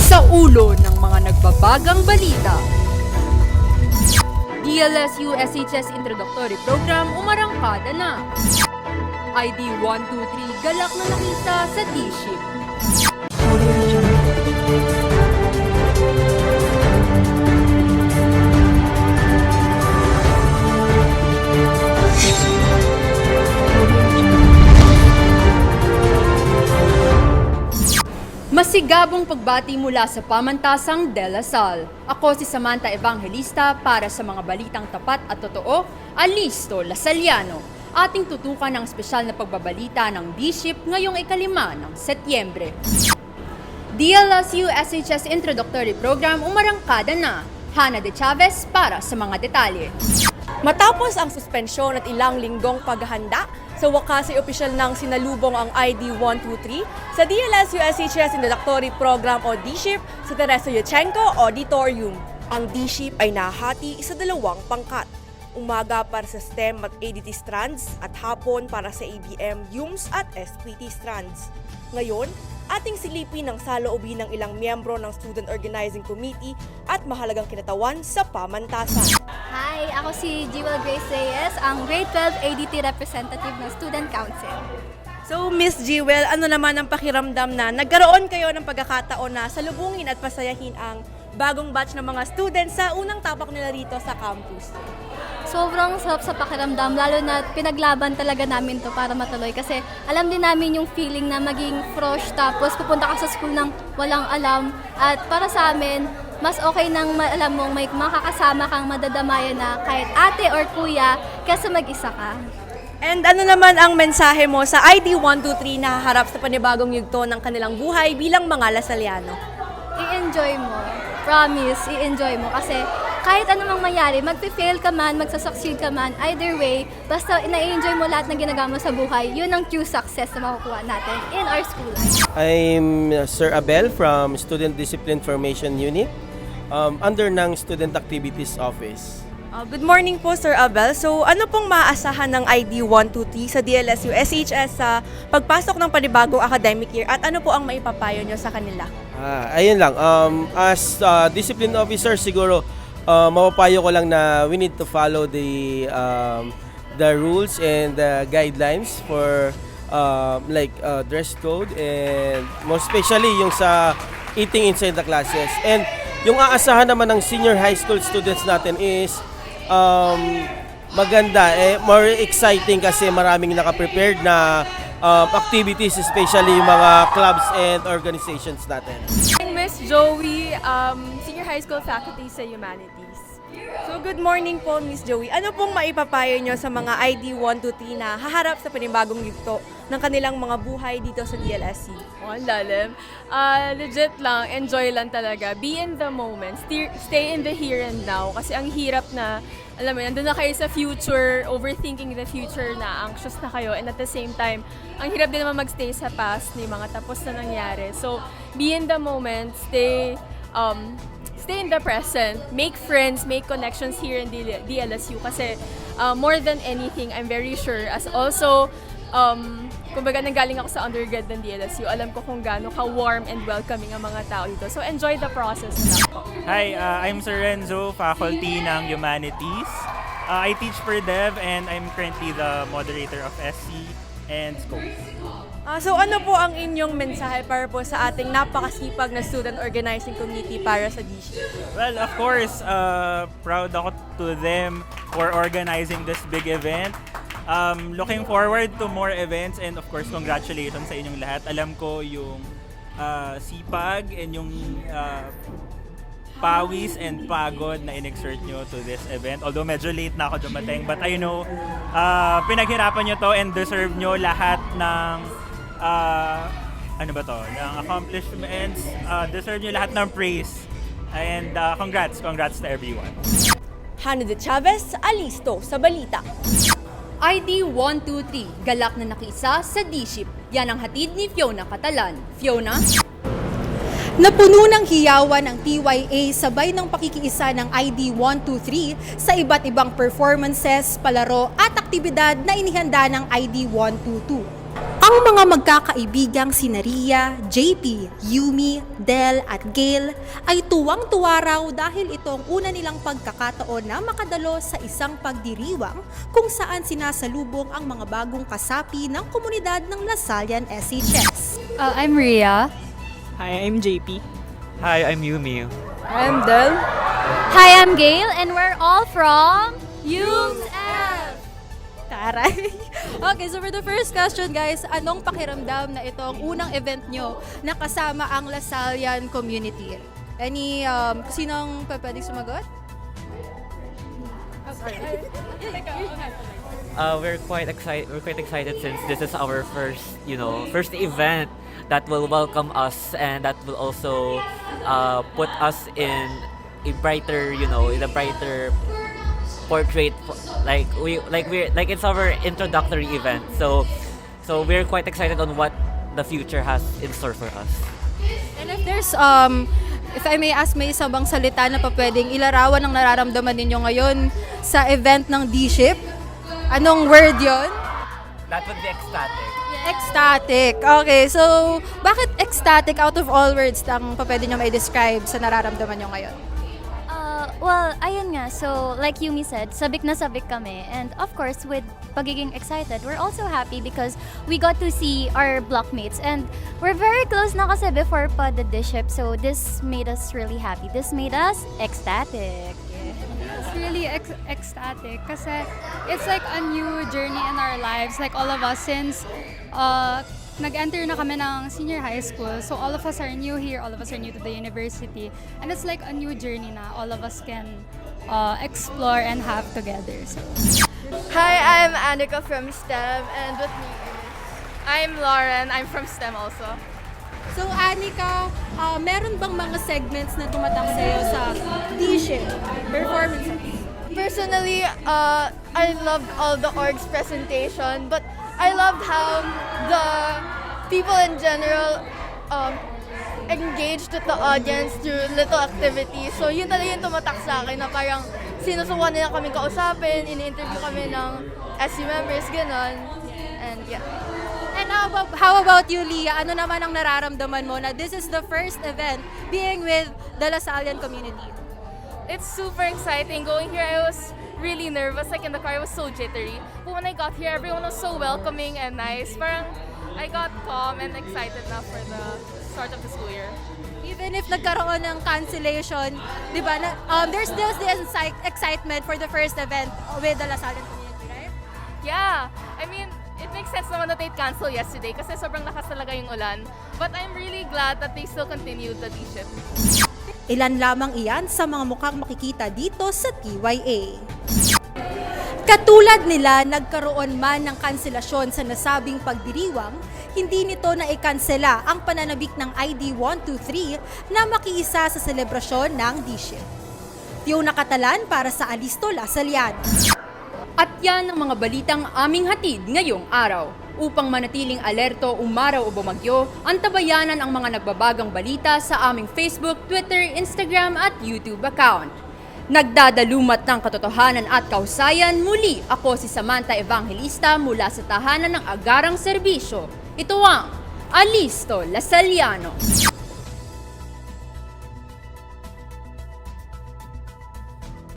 Sa ulo ng mga nagbabagang balita. DLSU SHS Introductory Program umarangkada na. ID 123 galak na nakita sa D-Ship. Masigabong pagbati mula sa pamantasang De La Salle. Ako si Samantha Evangelista para sa mga balitang tapat at totoo, Alisto Lasaliano. Ating tutukan ang espesyal na pagbabalita ng D-Ship ngayong 5 ng Setyembre. DLSU SHS Introductory Program umarangkada na. Hana de Chavez para sa mga detalye. Matapos ang suspensyon at ilang linggong paghahanda, sa wakas ay opisyal nang sinalubong ang ID 123 sa DLSU SHS Introductory Program o D-Ship sa Teresa Yuchenko Auditorium. Ang D-Ship ay nahati sa 2 pangkat. Umaga para sa STEM at ADT strands at hapon para sa ABM, UMS at SPT strands. Ngayon, ating silipin ang saloobin ng ilang miyembro ng Student Organizing Committee at mahalagang kinatawan sa pamantasan. Hi, ako si Jewel Grace Reyes, ang Grade 12 ADT representative ng Student Council. So, Miss Jewel, ano naman ang pakiramdam na nagkaroon kayo ng pagkakataon na salubungin at pasayahin ang bagong batch ng mga students sa unang tapak nila rito sa campus? Sobrang sarap sa pakiramdam, lalo na pinaglaban talaga namin to para matuloy kasi alam din namin yung feeling na maging frosh tapos pupunta ka sa school ng walang alam at para sa amin, mas okay nang alam mong may makakasama kang madadamayan na kahit ate or kuya kaysa mag-isa ka. And ano naman ang mensahe mo sa ID 123 na haharap sa panibagong yugto ng kanilang buhay bilang mga Lasaliano? I-enjoy mo. Promise, i-enjoy mo kasi kahit anumang mangyari, magpe-fail ka man, magsasucceed ka man, either way, basta na-enjoy mo lahat ng ginagawa mo sa buhay, yun ang true success na makukuha natin in our school life. I'm Sir Abel from Student Discipline Formation Unit under ng Student Activities Office. Good morning po, Sir Abel. So, ano pong maaasahan ng ID 123 sa DLSU SHS sa pagpasok ng panibagong academic year at ano po ang maipapayo nyo sa kanila? Ayun lang, as discipline officer siguro, mapapayo ko lang na we need to follow the rules and the guidelines for dress code and most especially yung sa eating inside the classes. And yung aasahan naman ng senior high school students natin is maganda, more exciting kasi maraming naka-prepared na activities, especially yung mga clubs and organizations natin. I'm Miss Joey, Senior High School Faculty sa Humanities. So, good morning po, Miss Joey. Ano pong maipapayo nyo sa mga ID 123 na haharap sa panibagong yugto ng kanilang mga buhay dito sa DLSC? Ang lalim. Legit lang, enjoy lang talaga. Be in the moment. Stay in the here and now. Kasi ang hirap na, alam mo, nandun na kayo sa future, overthinking the future na, anxious na kayo. And at the same time, ang hirap din naman magstay sa past ni mga tapos na nangyari. So, be in the moment, stay in the present, make friends, make connections here in DLSU kasi more than anything, I'm very sure as also kumbaga nanggaling ako sa undergrad ng DLSU, alam ko kung gaano ka-warm and welcoming ang mga tao dito. So enjoy the process lang po. Hi, I'm Sir Renzo, faculty ng Humanities. I teach for Dev and I'm currently the moderator of SC and Scopes. So ano po ang inyong mensahe para po sa ating napakasipag na Student Organizing Committee para sa DSHI? Well, of course, proud ako to them for organizing this big event. Looking forward to more events and of course, congratulations sa inyong lahat. Alam ko yung sipag and yung pawis and pagod na in-exert nyo to this event. Although medyo late na ako dumating, but I know pinaghirapan nyo to and deserve nyo lahat ng ng accomplishments, deserve nyo lahat ng praise. And congrats to everyone. Hana de Chavez, Alisto sa Balita. ID 123 galak na nakisa sa D-Ship. Yan ang hatid ni Fiona Catalan. Fiona? Napuno ng hiyawan ang TYA sabay ng pakikiisa ng ID 123 sa iba't ibang performances, palaro at aktibidad na inihanda ng ID 122. Ang mga magkakaibigang sina Ria, JP, Yumi, Del at Gail ay tuwang-tuwa raw dahil ito ang una nilang pagkakataon na makadalo sa isang pagdiriwang kung saan sinasalubong ang mga bagong kasapi ng komunidad ng Lasallian SHS. I'm Rhea. Hi, I'm JP. Hi, I'm Yumi. I'm Del. Hi, I'm Gail, and we're all from UMF. Taray! Okay, so for the first question guys, anong pakiramdam na itong unang event nyo na kasama ang Lasallian community? Any, sinong pwedeng sumagot? We're quite excited. We're quite excited since this is our first event that will welcome us and that will also put us in a brighter, in a brighter portrait. Like it's our introductory event. So we're quite excited on what the future has in store for us. And if there's, if I may ask, may isa bang salita na pa pwedeng ilarawan ng nararamdaman ninyo ngayon sa event ng D-Ship? Anong word yon? That would be ecstatic. Ecstatic. Okay, so bakit ecstatic out of all words ang pa pwede nyo may describe sa nararamdaman nyo ngayon? Well, ayun nga. So, like Yumi said, sabik na sabik kami. And of course, with pagiging excited, we're also happy because we got to see our blockmates. And we're very close na kasi before pa the D-Ship. So, this made us really happy. This made us ecstatic. It's really ecstatic kasi it's like a new journey in our lives. Like all of us since nag-enter na kami ng senior high school. So all of us are new here, all of us are new to the university. And it's like a new journey na all of us can explore and have together. So. Hi, I'm Annika from STEM, and with me is... I'm Lauren. I'm from STEM also. So Anika, meron bang mga segments na tumatak sa'yo sa D-Ship performances? Personally, I loved all the org's presentation, but I loved how the people in general engaged with the audience through little activities. So yun talaga yung tumatak sa akin na parang sinusukan nila kami kausapin, ini-interview kami ng SU members, gano'n. And yeah. And how about you, Leah? Ano naman ang nararamdaman mo na this is the first event being with the Lasallian community? It's super exciting. Going here, I was really nervous. Like in the car, I was so jittery. But when I got here, everyone was so welcoming and nice. Parang I got calm and excited na for the start of the school year. Even if nagkaroon ng cancellation, di ba, there's still the excitement for the first event with the Lasallian community, right? Yeah, I mean, it makes sense naman that they cancel yesterday kasi sobrang lakas talaga yung ulan. But I'm really glad that they still continued the D-Ship. Ilan lamang iyan sa mga mukhang makikita dito sa TYA. Katulad nila, nagkaroon man ng kanselasyon sa nasabing pagdiriwang, hindi nito na ikansela ang pananabik ng ID 123 na makiisa sa selebrasyon ng D-Ship. Fiona Catalan para sa Alisto Lasalliano. At yan ang mga balitang aming hatid ngayong araw. Upang manatiling alerto, umaraw o bumagyo, antabayanan ang mga nagbabagang balita sa aming Facebook, Twitter, Instagram at YouTube account. Nagdadalumat ng katotohanan at kausayan, muli ako si Samantha Evangelista mula sa tahanan ng Agarang Serbisyo. Ito ang Alisto Lasalliano.